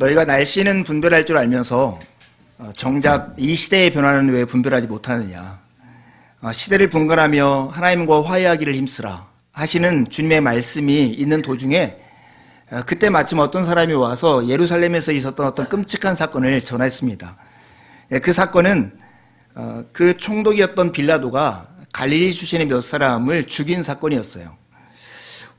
너희가 날씨는 분별할 줄 알면서 정작 이 시대의 변화는 왜 분별하지 못하느냐. 시대를 분간하며 하나님과 화해하기를 힘쓰라 하시는 주님의 말씀이 있는 도중에 그때 마침 어떤 사람이 와서 예루살렘에서 있었던 어떤 끔찍한 사건을 전했습니다. 그 사건은 그 총독이었던 빌라도가 갈릴리 출신의 몇 사람을 죽인 사건이었어요.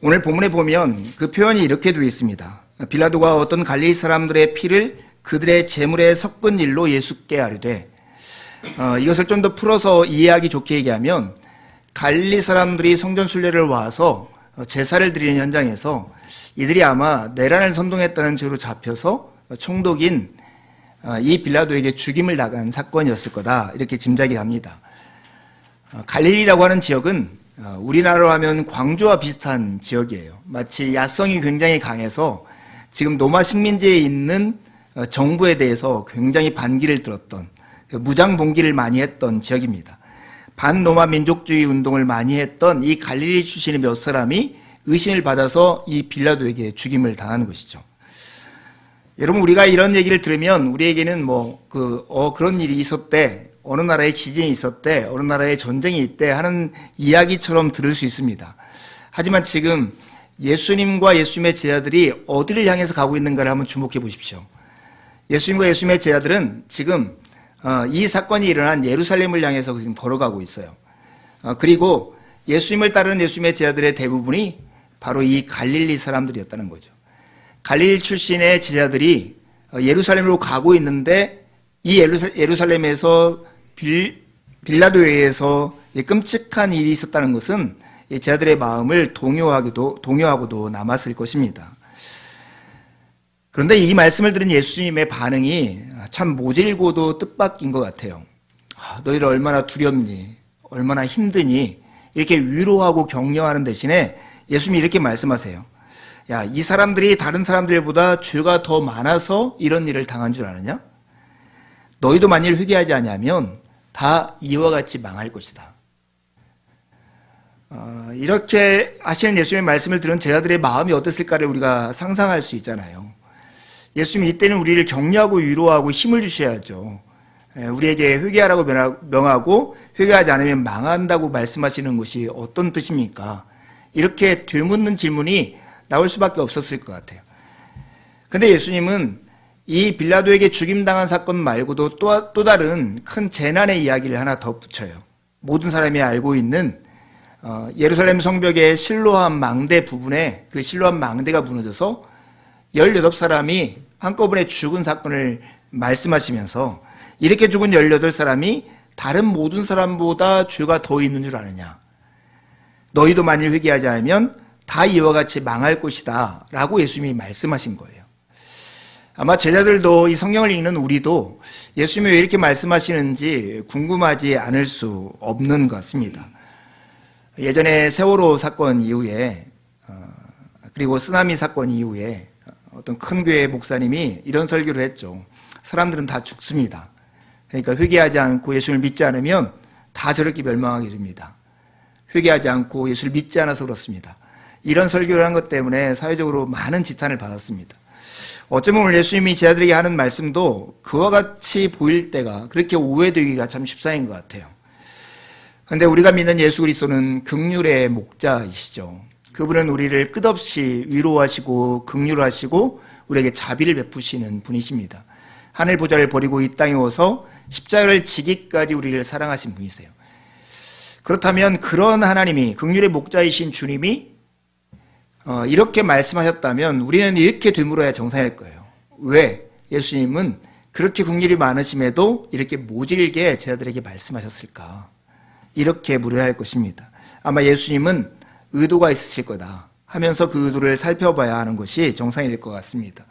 오늘 본문에 보면 그 표현이 이렇게 되어 있습니다. 빌라도가 어떤 갈릴리 사람들의 피를 그들의 제물에 섞은 일로 예수께 아뢰되, 이것을 좀 더 풀어서 이해하기 좋게 얘기하면 갈릴리 사람들이 성전 순례를 와서 제사를 드리는 현장에서 이들이 아마 내란을 선동했다는 죄로 잡혀서 총독인 이 빌라도에게 죽임을 당한 사건이었을 거다, 이렇게 짐작이 갑니다. 갈릴리라고 하는 지역은 우리나라로 하면 광주와 비슷한 지역이에요. 마치 야성이 굉장히 강해서 지금 노마 식민지에 있는 정부에 대해서 굉장히 반기를 들었던, 무장 봉기를 많이 했던 지역입니다. 반노마 민족주의 운동을 많이 했던 이 갈릴리 출신의 몇 사람이 의심을 받아서 이 빌라도에게 죽임을 당하는 것이죠. 여러분, 우리가 이런 얘기를 들으면 우리에게는 그런 일이 있었대, 어느 나라에 지진이 있었대, 어느 나라에 전쟁이 있대 하는 이야기처럼 들을 수 있습니다. 하지만 지금 예수님과 예수님의 제자들이 어디를 향해서 가고 있는가를 한번 주목해 보십시오. 예수님과 예수님의 제자들은 지금 이 사건이 일어난 예루살렘을 향해서 지금 걸어가고 있어요. 그리고 예수님을 따르는 예수님의 제자들의 대부분이 바로 이 갈릴리 사람들이었다는 거죠. 갈릴리 출신의 제자들이 예루살렘으로 가고 있는데 이 예루살렘에서 빌라도에 의해서 끔찍한 일이 있었다는 것은 제자들의 마음을 동요하고도 남았을 것입니다. 그런데 이 말씀을 들은 예수님의 반응이 참 모질고도 뜻밖인 것 같아요. 너희들 얼마나 두렵니? 얼마나 힘드니? 이렇게 위로하고 격려하는 대신에 예수님이 이렇게 말씀하세요. 야, 이 사람들이 다른 사람들보다 죄가 더 많아서 이런 일을 당한 줄 아느냐? 너희도 만일 회개하지 않으면 다 이와 같이 망할 것이다. 이렇게 하시는 예수님의 말씀을 들은 제자들의 마음이 어땠을까를 우리가 상상할 수 있잖아요. 예수님이 이때는 우리를 격려하고 위로하고 힘을 주셔야죠. 우리에게 회개하라고 명하고 회개하지 않으면 망한다고 말씀하시는 것이 어떤 뜻입니까? 이렇게 되묻는 질문이 나올 수밖에 없었을 것 같아요. 그런데 예수님은 이 빌라도에게 죽임당한 사건 말고도 또 다른 큰 재난의 이야기를 하나 더 붙여요. 모든 사람이 알고 있는 예루살렘 성벽의 실로암 망대 부분에 그 실로암 망대가 무너져서 18사람이 한꺼번에 죽은 사건을 말씀하시면서 이렇게 죽은 18사람이 다른 모든 사람보다 죄가 더 있는 줄 아느냐. 너희도 만일 회개하지 않으면 다 이와 같이 망할 것이다 라고 예수님이 말씀하신 거예요. 아마 제자들도 이 성경을 읽는 우리도 예수님이 왜 이렇게 말씀하시는지 궁금하지 않을 수 없는 것 같습니다. 예전에 세월호 사건 이후에 그리고 쓰나미 사건 이후에 어떤 큰 교회 목사님이 이런 설교를 했죠. 사람들은 다 죽습니다. 그러니까 회개하지 않고 예수를 믿지 않으면 다 저렇게 멸망하게 됩니다. 회개하지 않고 예수를 믿지 않아서 그렇습니다. 이런 설교를 한 것 때문에 사회적으로 많은 지탄을 받았습니다. 어쩌면 오늘 예수님이 제자들에게 하는 말씀도 그와 같이 보일 때가 그렇게 오해되기가 참 쉽사인 것 같아요. 그런데 우리가 믿는 예수 그리스도는 긍휼의 목자이시죠. 그분은 우리를 끝없이 위로하시고 긍휼하시고 우리에게 자비를 베푸시는 분이십니다. 하늘 보좌를 버리고 이 땅에 오서 십자가를 지기까지 우리를 사랑하신 분이세요. 그렇다면 그런 하나님이, 긍휼의 목자이신 주님이 이렇게 말씀하셨다면 우리는 이렇게 되물어야 정상일 거예요. 왜? 예수님은 그렇게 긍휼이 많으심에도 이렇게 모질게 제자들에게 말씀하셨을까? 이렇게 물어야 할 것입니다. 아마 예수님은 의도가 있으실 거다 하면서 그 의도를 살펴봐야 하는 것이 정상일 것 같습니다.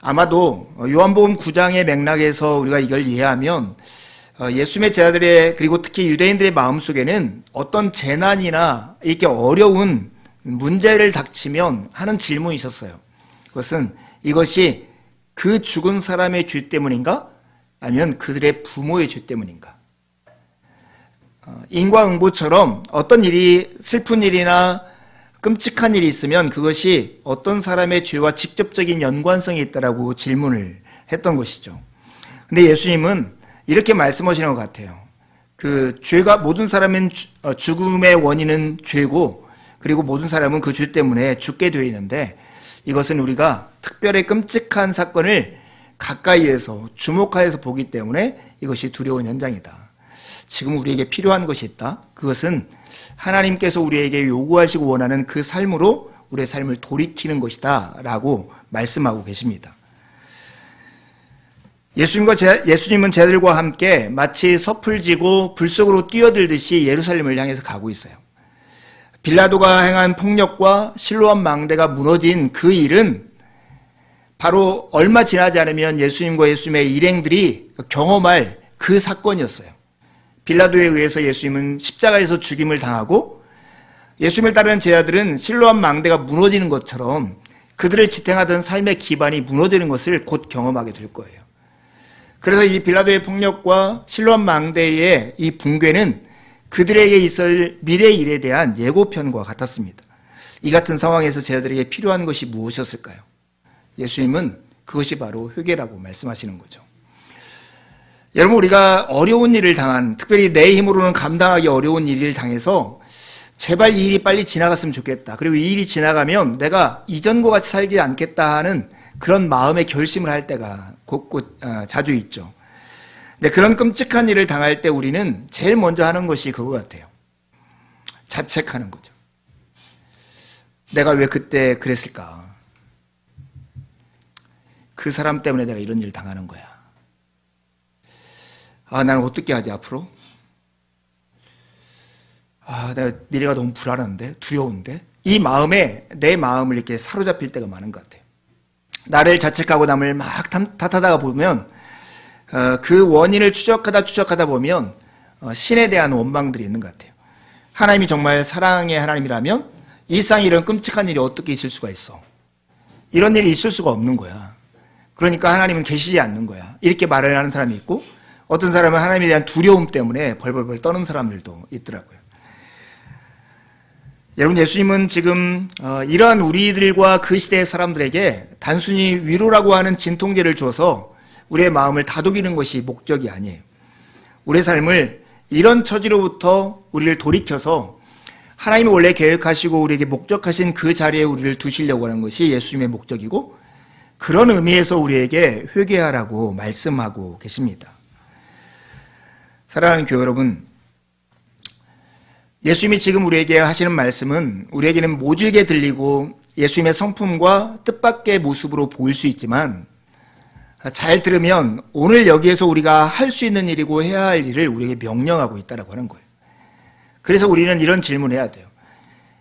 아마도 요한복음 9장의 맥락에서 우리가 이걸 이해하면 예수님의 제자들의 그리고 특히 유대인들의 마음속에는 어떤 재난이나 이렇게 어려운 문제를 닥치면 하는 질문이 있었어요. 그것은 이것이 그 죽은 사람의 죄 때문인가? 아니면 그들의 부모의 죄 때문인가? 인과응보처럼 어떤 일이 슬픈 일이나 끔찍한 일이 있으면 그것이 어떤 사람의 죄와 직접적인 연관성이 있다라고 질문을 했던 것이죠. 근데 예수님은 이렇게 말씀하시는 것 같아요. 죄가 모든 사람은 죽음의 원인은 죄고, 그리고 모든 사람은 그 죄 때문에 죽게 되어 있는데, 이것은 우리가 특별히 끔찍한 사건을 가까이에서 주목하여서 보기 때문에 이것이 두려운 현장이다. 지금 우리에게 필요한 것이 있다. 그것은 하나님께서 우리에게 요구하시고 원하는 그 삶으로 우리의 삶을 돌이키는 것이다 라고 말씀하고 계십니다. 예수님은 제자들과 함께 마치 섭을 지고 불 속으로 뛰어들듯이 예루살렘을 향해서 가고 있어요. 빌라도가 행한 폭력과 실로암 망대가 무너진 그 일은 바로 얼마 지나지 않으면 예수님과 예수님의 일행들이 경험할 그 사건이었어요. 빌라도에 의해서 예수님은 십자가에서 죽임을 당하고, 예수님을 따르는 제자들은 실로암 망대가 무너지는 것처럼 그들을 지탱하던 삶의 기반이 무너지는 것을 곧 경험하게 될 거예요. 그래서 이 빌라도의 폭력과 실로암 망대의 이 붕괴는 그들에게 있을 미래 일에 대한 예고편과 같았습니다. 이 같은 상황에서 제자들에게 필요한 것이 무엇이었을까요? 예수님은 그것이 바로 회개라고 말씀하시는 거죠. 여러분, 우리가 어려운 일을 당한, 특별히 내 힘으로는 감당하기 어려운 일을 당해서 제발 이 일이 빨리 지나갔으면 좋겠다. 그리고 이 일이 지나가면 내가 이전과 같이 살지 않겠다 하는 그런 마음의 결심을 할 때가 곳곳 자주 있죠. 근데 그런 끔찍한 일을 당할 때 우리는 제일 먼저 하는 것이 그거 같아요. 자책하는 거죠. 내가 왜 그때 그랬을까? 그 사람 때문에 내가 이런 일을 당하는 거야. 나는 어떻게 하지 앞으로? 내가 미래가 너무 불안한데, 두려운데, 이 마음에 내 마음을 이렇게 사로잡힐 때가 많은 것 같아요. 나를 자책하고 남을 막 탓하다가 보면 그 원인을 추적하다 보면 신에 대한 원망들이 있는 것 같아요. 하나님이 정말 사랑의 하나님이라면 이 세상에 이런 끔찍한 일이 어떻게 있을 수가 있어? 이런 일이 있을 수가 없는 거야. 그러니까 하나님은 계시지 않는 거야. 이렇게 말을 하는 사람이 있고, 어떤 사람은 하나님에 대한 두려움 때문에 벌벌벌 떠는 사람들도 있더라고요. 여러분, 예수님은 지금 이러한 우리들과 그 시대의 사람들에게 단순히 위로라고 하는 진통제를 줘서 우리의 마음을 다독이는 것이 목적이 아니에요. 우리의 삶을 이런 처지로부터 우리를 돌이켜서 하나님이 원래 계획하시고 우리에게 목적하신 그 자리에 우리를 두시려고 하는 것이 예수님의 목적이고, 그런 의미에서 우리에게 회개하라고 말씀하고 계십니다. 사랑하는 교회 여러분, 예수님이 지금 우리에게 하시는 말씀은 우리에게는 모질게 들리고 예수님의 성품과 뜻밖의 모습으로 보일 수 있지만, 잘 들으면 오늘 여기에서 우리가 할 수 있는 일이고 해야 할 일을 우리에게 명령하고 있다고 하는 거예요. 그래서 우리는 이런 질문을 해야 돼요.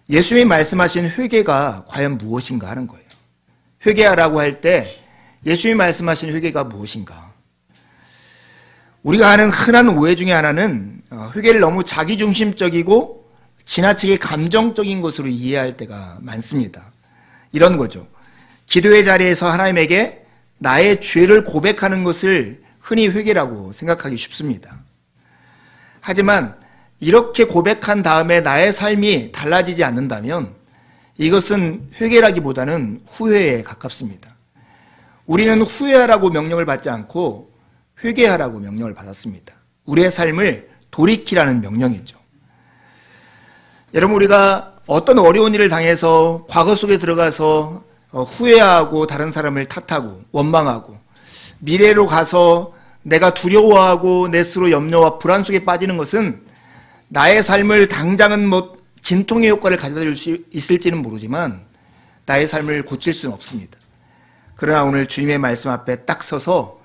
예수님이 말씀하신 회개가 과연 무엇인가 하는 거예요. 회개하라고 할 때 예수님이 말씀하신 회개가 무엇인가? 우리가 하는 흔한 오해 중에 하나는 회개를 너무 자기중심적이고 지나치게 감정적인 것으로 이해할 때가 많습니다. 이런 거죠. 기도의 자리에서 하나님에게 나의 죄를 고백하는 것을 흔히 회개라고 생각하기 쉽습니다. 하지만 이렇게 고백한 다음에 나의 삶이 달라지지 않는다면 이것은 회개라기보다는 후회에 가깝습니다. 우리는 후회하라고 명령을 받지 않고 회개하라고 명령을 받았습니다. 우리의 삶을 돌이키라는 명령이죠. 여러분, 우리가 어떤 어려운 일을 당해서 과거 속에 들어가서 후회하고 다른 사람을 탓하고 원망하고 미래로 가서 내가 두려워하고 내 스스로 염려와 불안 속에 빠지는 것은 나의 삶을 당장은 진통의 효과를 가져다 줄 수 있을지는 모르지만 나의 삶을 고칠 수는 없습니다. 그러나 오늘 주님의 말씀 앞에 딱 서서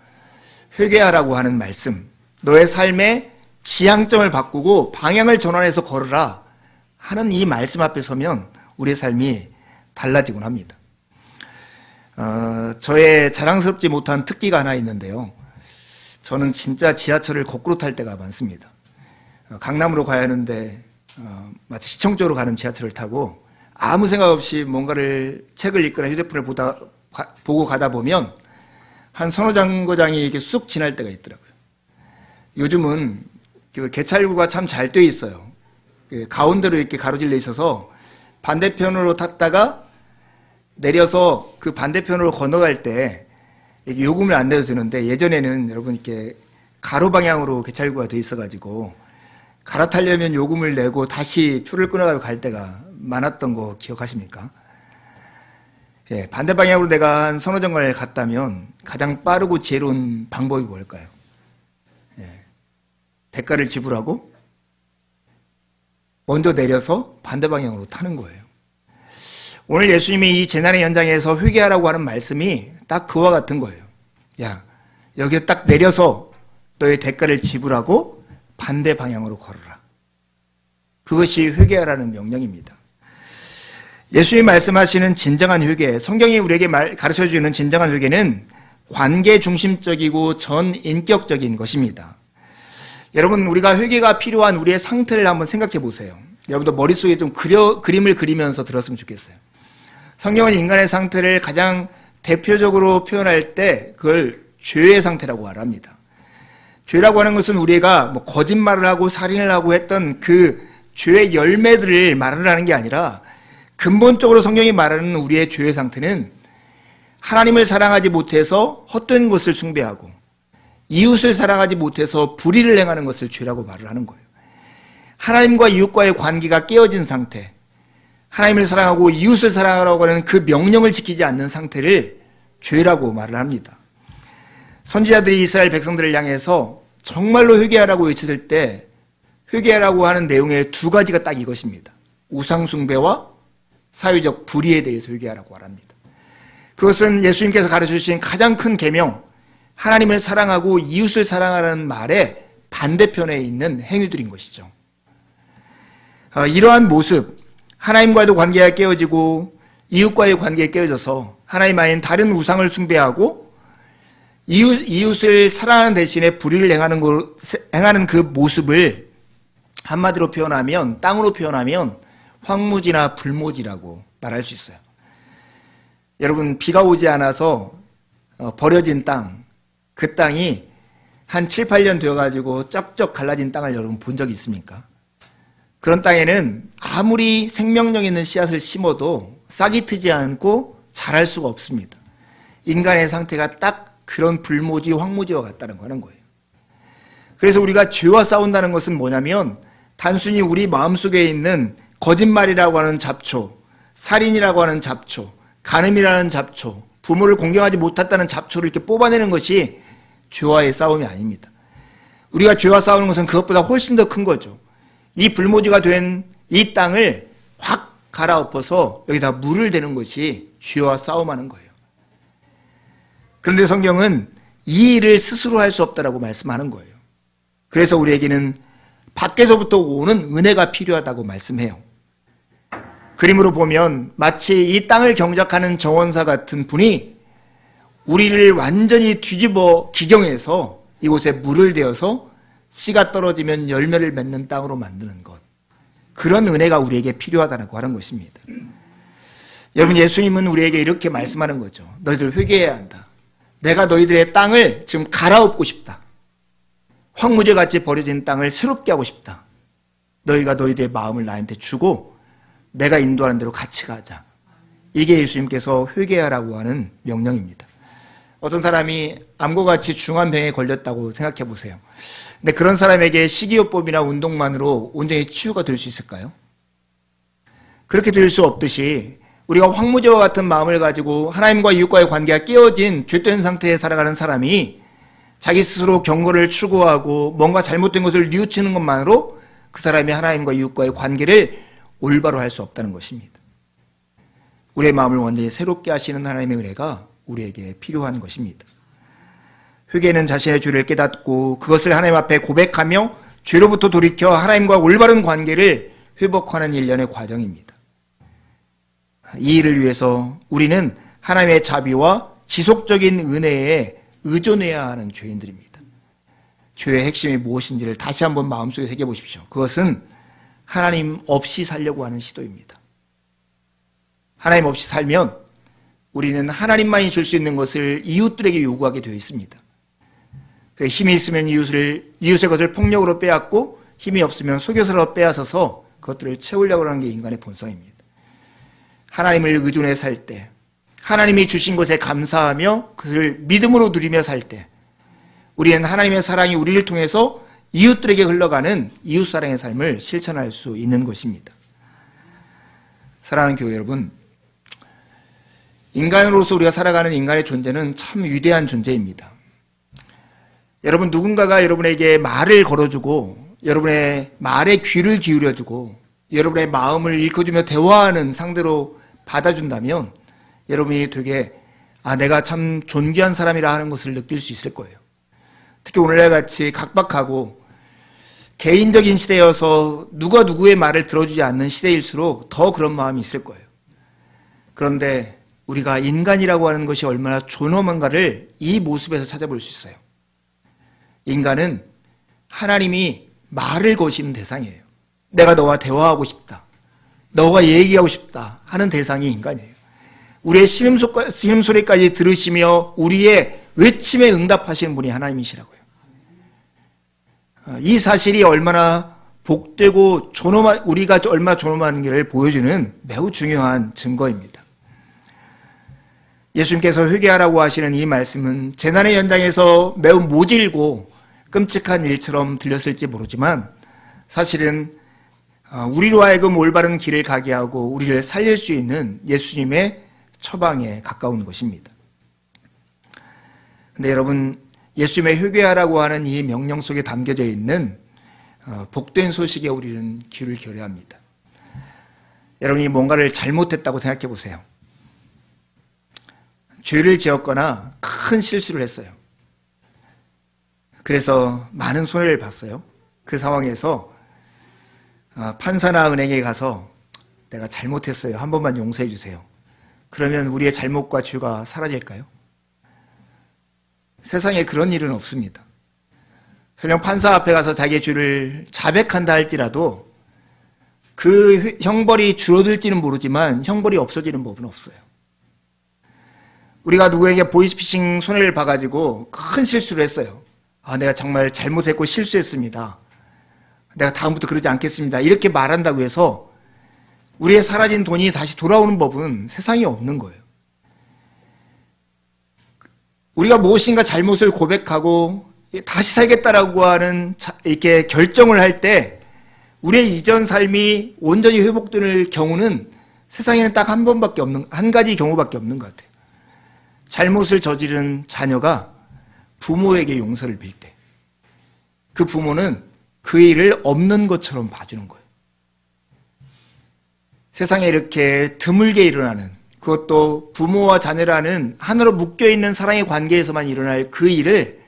회개하라고 하는 말씀, 너의 삶의 지향점을 바꾸고 방향을 전환해서 걸으라 하는 이 말씀 앞에 서면 우리의 삶이 달라지곤 합니다. 저의 자랑스럽지 못한 특기가 하나 있는데요. 저는 진짜 지하철을 거꾸로 탈 때가 많습니다. 강남으로 가야 하는데 마치 시청 쪽으로 가는 지하철을 타고 아무 생각 없이 뭔가를 책을 읽거나 휴대폰을 보고 가다 보면 한 서너 정거장이 이렇게 쑥 지날 때가 있더라고요. 요즘은 그 개찰구가 참 잘 돼 있어요. 가운데로 이렇게 가로질러 있어서 반대편으로 탔다가 내려서 그 반대편으로 건너갈 때 요금을 안 내도 되는데, 예전에는 여러분 이렇게 가로 방향으로 개찰구가 돼 있어가지고 갈아타려면 요금을 내고 다시 표를 끊어가지고 갈 때가 많았던 거 기억하십니까? 예, 반대 방향으로 내가 한 서너 정거장을 갔다면 가장 빠르고 지혜로운 방법이 뭘까요? 예, 대가를 지불하고 먼저 내려서 반대 방향으로 타는 거예요. 오늘 예수님이 이 재난의 현장에서 회개하라고 하는 말씀이 딱 그와 같은 거예요. 야, 여기 딱 내려서 너의 대가를 지불하고 반대 방향으로 걸어라. 그것이 회개하라는 명령입니다. 예수님이 말씀하시는 진정한 회개, 성경이 우리에게 가르쳐주는 진정한 회개는 관계 중심적이고 전인격적인 것입니다. 여러분, 우리가 회개가 필요한 우리의 상태를 한번 생각해 보세요. 여러분도 머릿속에 좀 그림을 그리면서 들었으면 좋겠어요. 성경은 인간의 상태를 가장 대표적으로 표현할 때 그걸 죄의 상태라고 말합니다. 죄라고 하는 것은 우리가 거짓말을 하고 살인을 하고 했던 그 죄의 열매들을 말하는 게 아니라, 근본적으로 성경이 말하는 우리의 죄의 상태는 하나님을 사랑하지 못해서 헛된 것을 숭배하고 이웃을 사랑하지 못해서 불의를 행하는 것을 죄라고 말을 하는 거예요. 하나님과 이웃과의 관계가 깨어진 상태, 하나님을 사랑하고 이웃을 사랑하라고 하는 그 명령을 지키지 않는 상태를 죄라고 말을 합니다. 선지자들이 이스라엘 백성들을 향해서 정말로 회개하라고 외쳤을 때 회개하라고 하는 내용의 두 가지가 딱 이것입니다. 우상숭배와 사회적 불의에 대해서 회개하라고 말합니다. 그것은 예수님께서 가르쳐주신 가장 큰 계명, 하나님을 사랑하고 이웃을 사랑하라는 말의 반대편에 있는 행위들인 것이죠. 이러한 모습, 하나님과도 관계가 깨어지고 이웃과의 관계가 깨어져서 하나님 아닌 다른 우상을 숭배하고 이웃을 사랑하는 대신에 불의를 행하는 그 모습을 한마디로 표현하면, 땅으로 표현하면 황무지나 불모지라고 말할 수 있어요. 여러분, 비가 오지 않아서 버려진 땅, 그 땅이 한 7, 8년 되어가지고 쩍쩍 갈라진 땅을 여러분 본 적이 있습니까? 그런 땅에는 아무리 생명력 있는 씨앗을 심어도 싹이 트지 않고 자랄 수가 없습니다. 인간의 상태가 딱 그런 불모지, 황무지와 같다는 거는 거예요. 그래서 우리가 죄와 싸운다는 것은 뭐냐면, 단순히 우리 마음속에 있는 거짓말이라고 하는 잡초, 살인이라고 하는 잡초, 간음이라는 잡초, 부모를 공경하지 못했다는 잡초를 이렇게 뽑아내는 것이 죄와의 싸움이 아닙니다. 우리가 죄와 싸우는 것은 그것보다 훨씬 더 큰 거죠. 이 불모지가 된 이 땅을 확 갈아엎어서 여기다 물을 대는 것이 죄와 싸움하는 거예요. 그런데 성경은 이 일을 스스로 할 수 없다라고 말씀하는 거예요. 그래서 우리에게는 밖에서부터 오는 은혜가 필요하다고 말씀해요. 그림으로 보면 마치 이 땅을 경작하는 정원사 같은 분이 우리를 완전히 뒤집어 기경해서 이곳에 물을 대어서 씨가 떨어지면 열매를 맺는 땅으로 만드는 것, 그런 은혜가 우리에게 필요하다고 하는 것입니다. 여러분, 예수님은 우리에게 이렇게 말씀하는 거죠. 너희들 회개해야 한다. 내가 너희들의 땅을 지금 갈아엎고 싶다. 황무지같이 버려진 땅을 새롭게 하고 싶다. 너희가 너희들의 마음을 나한테 주고 내가 인도하는 대로 같이 가자. 이게 예수님께서 회개하라고 하는 명령입니다. 어떤 사람이 암과 같이 중한 병에 걸렸다고 생각해 보세요. 근데 그런 사람에게 식이요법이나 운동만으로 온전히 치유가 될 수 있을까요? 그렇게 될 수 없듯이 우리가 황무지와 같은 마음을 가지고 하나님과 이웃과의 관계가 깨어진 죄된 상태에 살아가는 사람이 자기 스스로 경고를 추구하고 뭔가 잘못된 것을 뉘우치는 것만으로 그 사람이 하나님과 이웃과의 관계를 올바로 할 수 없다는 것입니다. 우리의 마음을 완전히 새롭게 하시는 하나님의 은혜가 우리에게 필요한 것입니다. 회개는 자신의 죄를 깨닫고 그것을 하나님 앞에 고백하며 죄로부터 돌이켜 하나님과 올바른 관계를 회복하는 일련의 과정입니다. 이 일을 위해서 우리는 하나님의 자비와 지속적인 은혜에 의존해야 하는 죄인들입니다. 죄의 핵심이 무엇인지를 다시 한번 마음속에 새겨보십시오. 그것은 하나님 없이 살려고 하는 시도입니다. 하나님 없이 살면 우리는 하나님만이 줄 수 있는 것을 이웃들에게 요구하게 되어 있습니다. 힘이 있으면 이웃의 것을 폭력으로 빼앗고 힘이 없으면 속여서라도 빼앗아서 그것들을 채우려고 하는 게 인간의 본성입니다. 하나님을 의존해 살 때, 하나님이 주신 것에 감사하며 그것을 믿음으로 누리며 살 때, 우리는 하나님의 사랑이 우리를 통해서 이웃들에게 흘러가는 이웃사랑의 삶을 실천할 수 있는 것입니다. 사랑하는 교회 여러분, 인간으로서 우리가 살아가는 인간의 존재는 참 위대한 존재입니다. 여러분, 누군가가 여러분에게 말을 걸어주고 여러분의 말에 귀를 기울여주고 여러분의 마음을 읽어주며 대화하는 상대로 받아준다면 여러분이 되게 내가 참 존귀한 사람이라 하는 것을 느낄 수 있을 거예요. 특히 오늘날 같이 각박하고 개인적인 시대여서 누가 누구의 말을 들어주지 않는 시대일수록 더 그런 마음이 있을 거예요. 그런데 우리가 인간이라고 하는 것이 얼마나 존엄한가를 이 모습에서 찾아볼 수 있어요. 인간은 하나님이 말을 거시는 대상이에요. 내가 너와 대화하고 싶다, 너와 얘기하고 싶다 하는 대상이 인간이에요. 우리의 신음소리까지 들으시며 우리의 외침에 응답하시는 분이 하나님이시라고요. 이 사실이 얼마나 복되고 우리가 얼마나 존엄한지를 보여주는 매우 중요한 증거입니다. 예수님께서 회개하라고 하시는 이 말씀은 재난의 현장에서 매우 모질고 끔찍한 일처럼 들렸을지 모르지만 사실은 우리로 하여금 올바른 길을 가게 하고 우리를 살릴 수 있는 예수님의 처방에 가까운 것입니다. 근데 여러분, 예수님의 회개하라고 하는 이 명령 속에 담겨져 있는 복된 소식에 우리는 귀를 기울여야 합니다. 여러분이 뭔가를 잘못했다고 생각해 보세요. 죄를 지었거나 큰 실수를 했어요. 그래서 많은 손해를 봤어요. 그 상황에서 판사나 은행에 가서 내가 잘못했어요, 한 번만 용서해 주세요. 그러면 우리의 잘못과 죄가 사라질까요? 세상에 그런 일은 없습니다. 설령 판사 앞에 가서 자기의 죄를 자백한다 할지라도 그 형벌이 줄어들지는 모르지만 형벌이 없어지는 법은 없어요. 우리가 누구에게 보이스피싱 손해를 봐가지고 큰 실수를 했어요. 내가 정말 잘못했고 실수했습니다, 내가 다음부터 그러지 않겠습니다, 이렇게 말한다고 해서 우리의 사라진 돈이 다시 돌아오는 법은 세상에 없는 거예요. 우리가 무엇인가 잘못을 고백하고 다시 살겠다라고 하는 이렇게 결정을 할 때 우리의 이전 삶이 온전히 회복될 경우는 세상에는 딱 한 가지 경우밖에 없는 것 같아요. 잘못을 저지른 자녀가 부모에게 용서를 빌 때 그 부모는 그 일을 없는 것처럼 봐주는 거예요. 세상에 이렇게 드물게 일어나는, 그것도 부모와 자녀라는 하나로 묶여있는 사랑의 관계에서만 일어날 그 일을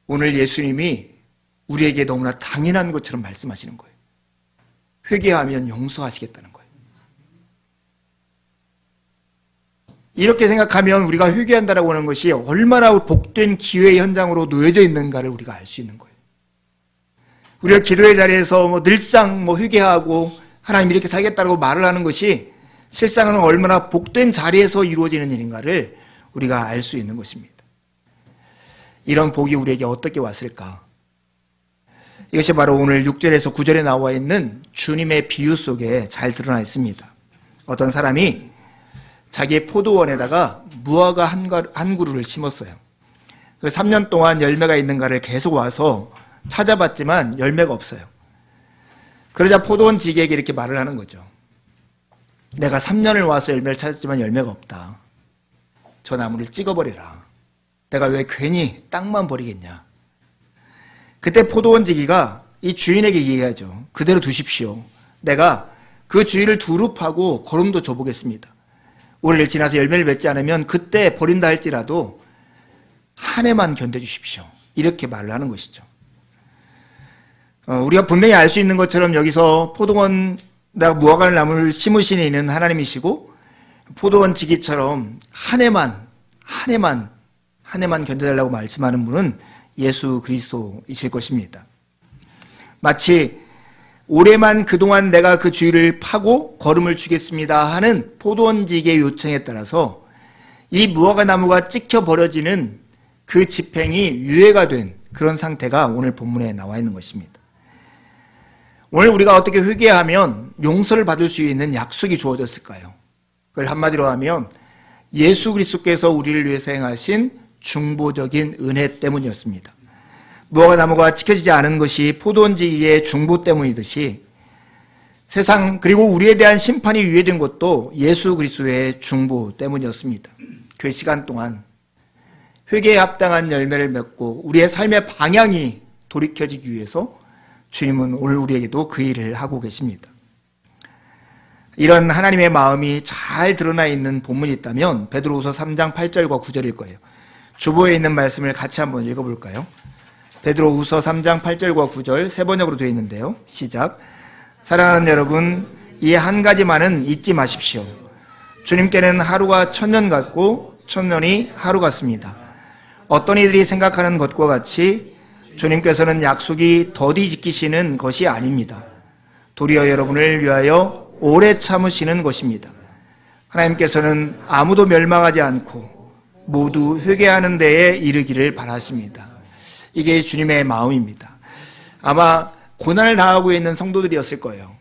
오늘 예수님이 우리에게 너무나 당연한 것처럼 말씀하시는 거예요. 회개하면 용서하시겠다는 거예요. 이렇게 생각하면 우리가 회개한다라고 하는 것이 얼마나 복된 기회의 현장으로 놓여져 있는가를 우리가 알 수 있는 거예요. 우리가 기도의 자리에서 늘상 회개하고 하나님 이렇게 살겠다고 말을 하는 것이 실상은 얼마나 복된 자리에서 이루어지는 일인가를 우리가 알 수 있는 것입니다. 이런 복이 우리에게 어떻게 왔을까? 이것이 바로 오늘 6절에서 9절에 나와 있는 주님의 비유 속에 잘 드러나 있습니다. 어떤 사람이 자기의 포도원에다가 무화과 한 그루를 심었어요. 그래서 3년 동안 열매가 있는가를 계속 와서 찾아봤지만 열매가 없어요. 그러자 포도원 지기에게 이렇게 말을 하는 거죠. 내가 3년을 와서 열매를 찾았지만 열매가 없다. 저 나무를 찍어버리라. 내가 왜 괜히 땅만 버리겠냐. 그때 포도원 지기가 이 주인에게 얘기하죠. 그대로 두십시오. 내가 그 주위를 두루 파고 거름도 줘보겠습니다. 오늘 지나서 열매를 맺지 않으면 그때 버린다 할지라도 한 해만 견뎌주십시오. 이렇게 말을 하는 것이죠. 우리가 분명히 알 수 있는 것처럼 여기서 포도원 무화과 나무를 심으신 이는 하나님이시고 포도원 지기처럼 한 해만 견뎌달라고 말씀하는 분은 예수 그리스도이실 것입니다. 마치 올해만 그동안 내가 그 주위를 파고 거름을 주겠습니다 하는 포도원 지기의 요청에 따라서 이 무화과 나무가 찍혀 버려지는 그 집행이 유예가 된 그런 상태가 오늘 본문에 나와 있는 것입니다. 오늘 우리가 어떻게 회개하면 용서를 받을 수 있는 약속이 주어졌을까요? 그걸 한마디로 하면 예수 그리스도께서 우리를 위해서 행하신 중보적인 은혜 때문이었습니다. 무화과 나무가 지켜지지 않은 것이 포도원지기의 중보 때문이듯이 세상 그리고 우리에 대한 심판이 유예된 것도 예수 그리스도의 중보 때문이었습니다. 그 시간 동안 회개에 합당한 열매를 맺고 우리의 삶의 방향이 돌이켜지기 위해서 주님은 오늘 우리에게도 그 일을 하고 계십니다. 이런 하나님의 마음이 잘 드러나 있는 본문이 있다면 베드로후서 3장 8절과 9절일 거예요. 주보에 있는 말씀을 같이 한번 읽어볼까요? 베드로후서 3장 8절과 9절 세 번역으로 되어 있는데요. 시작. 사랑하는 여러분, 이 한 가지만은 잊지 마십시오. 주님께는 하루가 천년 같고 천년이 하루 같습니다. 어떤 이들이 생각하는 것과 같이 주님께서는 약속이 더디 지키시는 것이 아닙니다. 도리어 여러분을 위하여 오래 참으시는 것입니다. 하나님께서는 아무도 멸망하지 않고 모두 회개하는 데에 이르기를 바라십니다. 이게 주님의 마음입니다. 아마 고난을 당하고 있는 성도들이었을 거예요.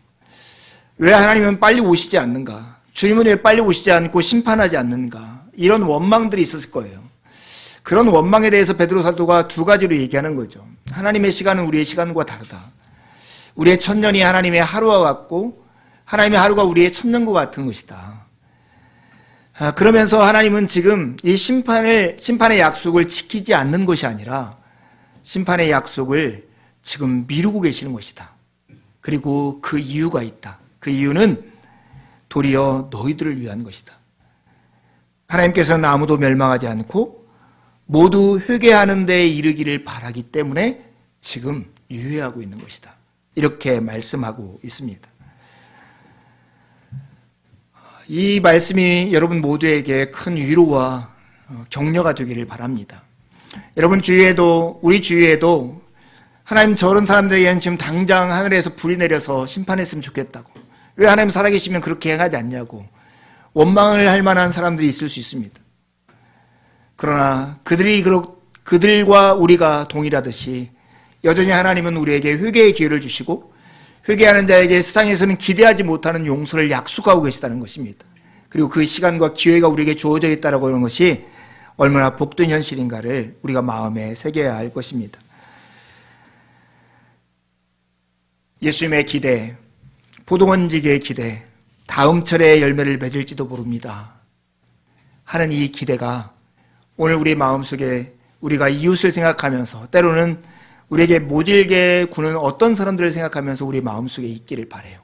왜 하나님은 빨리 오시지 않는가? 주님은 왜 빨리 오시지 않고 심판하지 않는가? 이런 원망들이 있었을 거예요. 그런 원망에 대해서 베드로 사도가 두 가지로 얘기하는 거죠. 하나님의 시간은 우리의 시간과 다르다. 우리의 천년이 하나님의 하루와 같고 하나님의 하루가 우리의 천년과 같은 것이다. 그러면서 하나님은 지금 이 심판의 약속을 지키지 않는 것이 아니라 심판의 약속을 지금 미루고 계시는 것이다. 그리고 그 이유가 있다. 그 이유는 도리어 너희들을 위한 것이다. 하나님께서는 아무도 멸망하지 않고 모두 회개하는 데에 이르기를 바라기 때문에 지금 유예하고 있는 것이다. 이렇게 말씀하고 있습니다. 이 말씀이 여러분 모두에게 큰 위로와 격려가 되기를 바랍니다. 여러분 주위에도, 우리 주위에도 하나님 저런 사람들에게는 지금 당장 하늘에서 불이 내려서 심판했으면 좋겠다고, 왜 하나님 살아계시면 그렇게 행하지 않냐고 원망을 할 만한 사람들이 있을 수 있습니다. 그러나 그들과 우리가 동일하듯이 여전히 하나님은 우리에게 회개의 기회를 주시고 회개하는 자에게 세상에서는 기대하지 못하는 용서를 약속하고 계시다는 것입니다. 그리고 그 시간과 기회가 우리에게 주어져 있다고 하는 것이 얼마나 복된 현실인가를 우리가 마음에 새겨야 할 것입니다. 예수님의 기대, 포도원지기의 기대, 다음 철에 열매를 맺을지도 모릅니다 하는 이 기대가 오늘 우리 마음속에 우리가 이웃을 생각하면서 때로는 우리에게 모질게 구는 어떤 사람들을 생각하면서 우리 마음속에 있기를 바라요.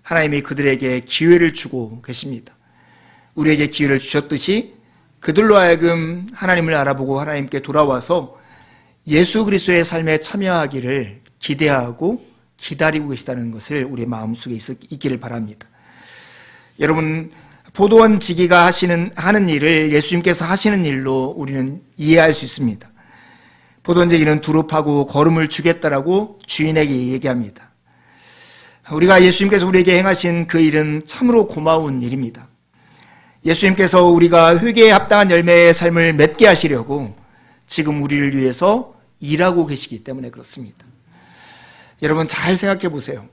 하나님이 그들에게 기회를 주고 계십니다. 우리에게 기회를 주셨듯이 그들로 하여금 하나님을 알아보고 하나님께 돌아와서 예수 그리스도의 삶에 참여하기를 기대하고 기다리고 계시다는 것을 우리 마음속에 있기를 바랍니다. 여러분, 포도원 지기가 하는 일을 예수님께서 하시는 일로 우리는 이해할 수 있습니다. 포도원 지기는 두릅하고 거름을 주겠다라고 주인에게 얘기합니다. 우리가 예수님께서 우리에게 행하신 그 일은 참으로 고마운 일입니다. 예수님께서 우리가 회개에 합당한 열매의 삶을 맺게 하시려고 지금 우리를 위해서 일하고 계시기 때문에 그렇습니다. 여러분 잘 생각해 보세요.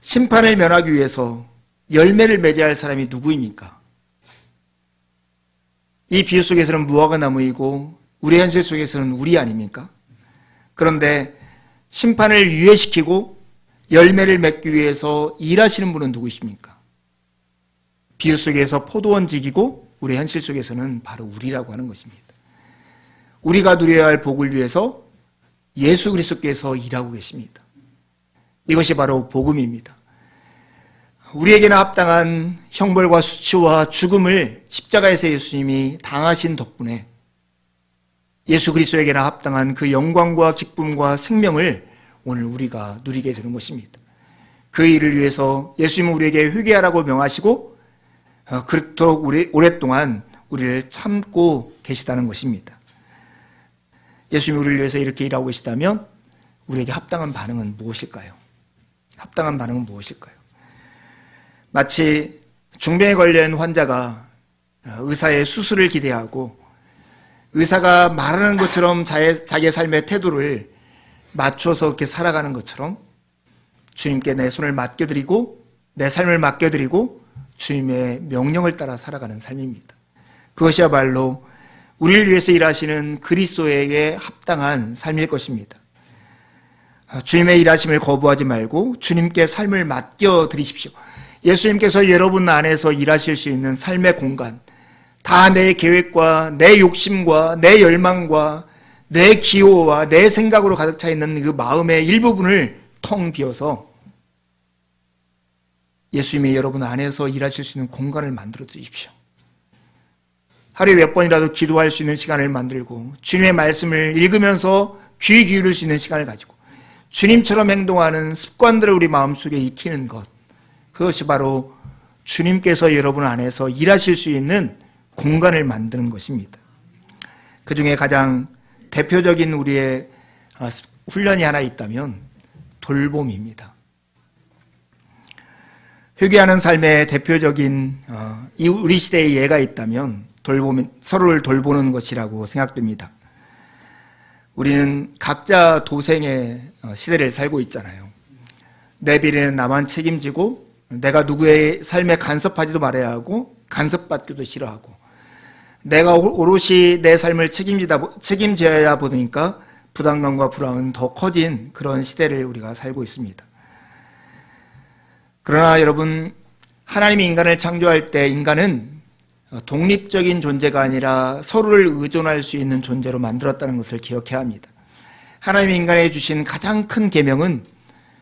심판을 면하기 위해서 열매를 맺어야 할 사람이 누구입니까? 이 비유 속에서는 무화과 나무이고 우리 현실 속에서는 우리 아닙니까? 그런데 심판을 유예시키고 열매를 맺기 위해서 일하시는 분은 누구십니까? 비유 속에서 포도원 지기고 우리 현실 속에서는 바로 우리라고 하는 것입니다. 우리가 누려야 할 복을 위해서 예수 그리스도께서 일하고 계십니다. 이것이 바로 복음입니다. 우리에게나 합당한 형벌과 수치와 죽음을 십자가에서 예수님이 당하신 덕분에 예수 그리스도에게나 합당한 그 영광과 기쁨과 생명을 오늘 우리가 누리게 되는 것입니다. 그 일을 위해서 예수님은 우리에게 회개하라고 명하시고 그렇도록 오랫동안 우리를 참고 계시다는 것입니다. 예수님이 우리를 위해서 이렇게 일하고 계시다면 우리에게 합당한 반응은 무엇일까요? 합당한 반응은 무엇일까요? 마치 중병에 걸린 환자가 의사의 수술을 기대하고 의사가 말하는 것처럼 자기의 삶의 태도를 맞춰서 이렇게 살아가는 것처럼 주님께 내 손을 맡겨드리고 내 삶을 맡겨드리고 주님의 명령을 따라 살아가는 삶입니다. 그것이야말로 우리를 위해서 일하시는 그리스도에게 합당한 삶일 것입니다. 주님의 일하심을 거부하지 말고 주님께 삶을 맡겨드리십시오. 예수님께서 여러분 안에서 일하실 수 있는 삶의 공간, 다 내 계획과 내 욕심과 내 열망과 내 기호와 내 생각으로 가득 차 있는 그 마음의 일부분을 텅 비워서 예수님이 여러분 안에서 일하실 수 있는 공간을 만들어 주십시오. 하루에 몇 번이라도 기도할 수 있는 시간을 만들고 주님의 말씀을 읽으면서 귀 기울일 수 있는 시간을 가지고 주님처럼 행동하는 습관들을 우리 마음속에 익히는 것, 그것이 바로 주님께서 여러분 안에서 일하실 수 있는 공간을 만드는 것입니다. 그 중에 가장 대표적인 우리의 훈련이 하나 있다면 돌봄입니다. 회개하는 삶의 대표적인 우리 시대의 예가 있다면 서로를 돌보는 것이라고 생각됩니다. 우리는 각자 도생의 시대를 살고 있잖아요. 내 비리는 나만 책임지고 내가 누구의 삶에 간섭하지도 말아야 하고 간섭받기도 싫어하고 내가 오롯이 내 삶을 책임져야 보니까 부담감과 불안은 더 커진 그런 시대를 우리가 살고 있습니다. 그러나 여러분, 하나님이 인간을 창조할 때 인간은 독립적인 존재가 아니라 서로를 의존할 수 있는 존재로 만들었다는 것을 기억해야 합니다. 하나님이 인간에 주신 가장 큰 계명은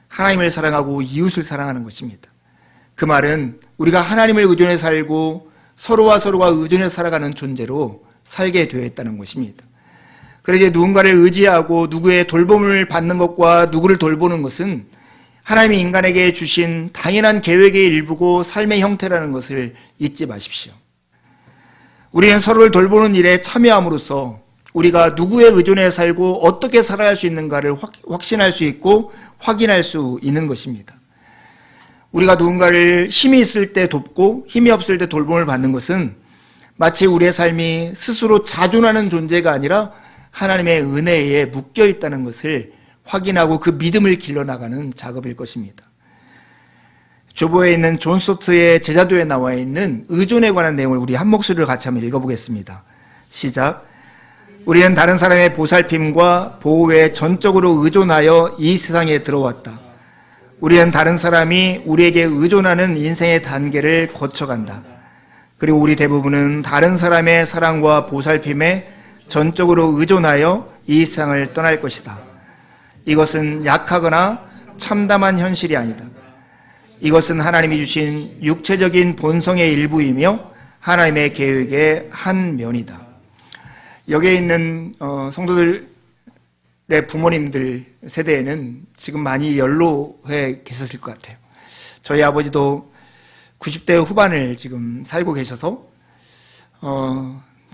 하나님을 사랑하고 이웃을 사랑하는 것입니다. 그 말은 우리가 하나님을 의존해 살고 서로와 서로가 의존해 살아가는 존재로 살게 되어 있다는 것입니다. 그러기에 누군가를 의지하고 누구의 돌봄을 받는 것과 누구를 돌보는 것은 하나님이 인간에게 주신 당연한 계획의 일부고 삶의 형태라는 것을 잊지 마십시오. 우리는 서로를 돌보는 일에 참여함으로써 우리가 누구에 의존해 살고 어떻게 살아갈 수 있는가를 확신할 수 있고 확인할 수 있는 것입니다. 우리가 누군가를 힘이 있을 때 돕고 힘이 없을 때 돌봄을 받는 것은 마치 우리의 삶이 스스로 자존하는 존재가 아니라 하나님의 은혜에 묶여 있다는 것을 확인하고 그 믿음을 길러나가는 작업일 것입니다. 주보에 있는 존 스토트의 제자도에 나와 있는 의존에 관한 내용을 우리 한 목소리로 같이 한번 읽어보겠습니다. 시작. 우리는 다른 사람의 보살핌과 보호에 전적으로 의존하여 이 세상에 들어왔다. 우리는 다른 사람이 우리에게 의존하는 인생의 단계를 거쳐간다. 그리고 우리 대부분은 다른 사람의 사랑과 보살핌에 전적으로 의존하여 이 세상을 떠날 것이다. 이것은 약하거나 참담한 현실이 아니다. 이것은 하나님이 주신 육체적인 본성의 일부이며 하나님의 계획의 한 면이다. 여기에 있는 성도들의 부모님들 세대에는 지금 많이 연로해 계셨을 것 같아요. 저희 아버지도 90대 후반을 지금 살고 계셔서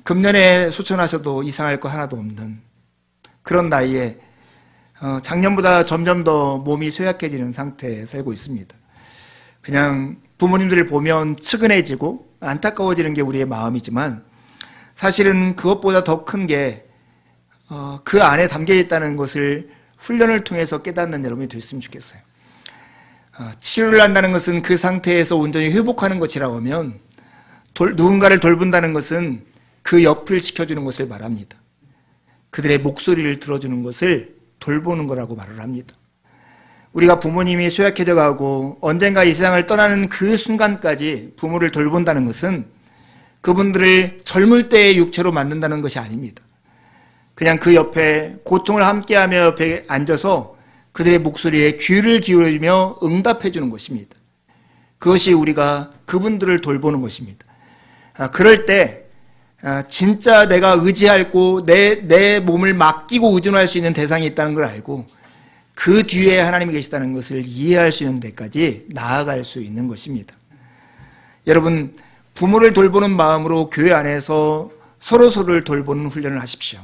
금년에 소천하셔도 이상할 거 하나도 없는 그런 나이에 작년보다 점점 더 몸이 쇠약해지는 상태에 살고 있습니다. 그냥 부모님들을 보면 측은해지고 안타까워지는 게 우리의 마음이지만 사실은 그것보다 더 큰 게 그 안에 담겨 있다는 것을 훈련을 통해서 깨닫는 여러분이 됐으면 좋겠어요. 치료를 한다는 것은 그 상태에서 온전히 회복하는 것이라고 하면 누군가를 돌본다는 것은 그 옆을 지켜주는 것을 말합니다. 그들의 목소리를 들어주는 것을 돌보는 거라고 말을 합니다. 우리가 부모님이 쇠약해져 가고 언젠가 이 세상을 떠나는 그 순간까지 부모를 돌본다는 것은 그분들을 젊을 때의 육체로 만든다는 것이 아닙니다. 그냥 그 옆에 고통을 함께하며 옆에 앉아서 그들의 목소리에 귀를 기울이며 응답해 주는 것입니다. 그것이 우리가 그분들을 돌보는 것입니다. 그럴 때 진짜 내가 의지하고 내 몸을 맡기고 의존할 수 있는 대상이 있다는 걸 알고 그 뒤에 하나님이 계시다는 것을 이해할 수 있는 데까지 나아갈 수 있는 것입니다. 여러분, 부모를 돌보는 마음으로 교회 안에서 서로를 돌보는 훈련을 하십시오.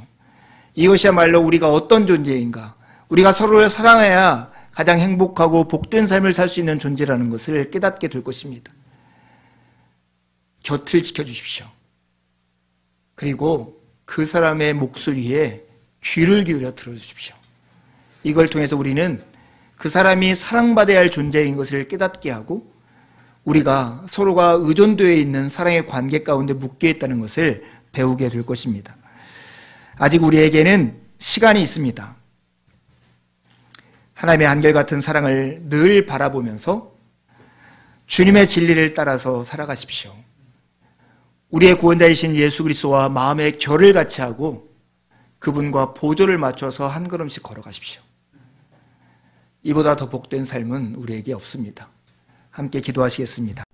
이것이야말로 우리가 어떤 존재인가, 우리가 서로를 사랑해야 가장 행복하고 복된 삶을 살 수 있는 존재라는 것을 깨닫게 될 것입니다. 곁을 지켜주십시오. 그리고 그 사람의 목소리에 귀를 기울여 들어주십시오. 이걸 통해서 우리는 그 사람이 사랑받아야 할 존재인 것을 깨닫게 하고 우리가 서로가 의존되어 있는 사랑의 관계 가운데 묶여 있다는 것을 배우게 될 것입니다. 아직 우리에게는 시간이 있습니다. 하나님의 한결같은 사랑을 늘 바라보면서 주님의 진리를 따라서 살아가십시오. 우리의 구원자이신 예수 그리스도와 마음의 결을 같이 하고 그분과 보조를 맞춰서 한 걸음씩 걸어가십시오. 이보다 더 복된 삶은 우리에게 없습니다. 함께 기도하시겠습니다.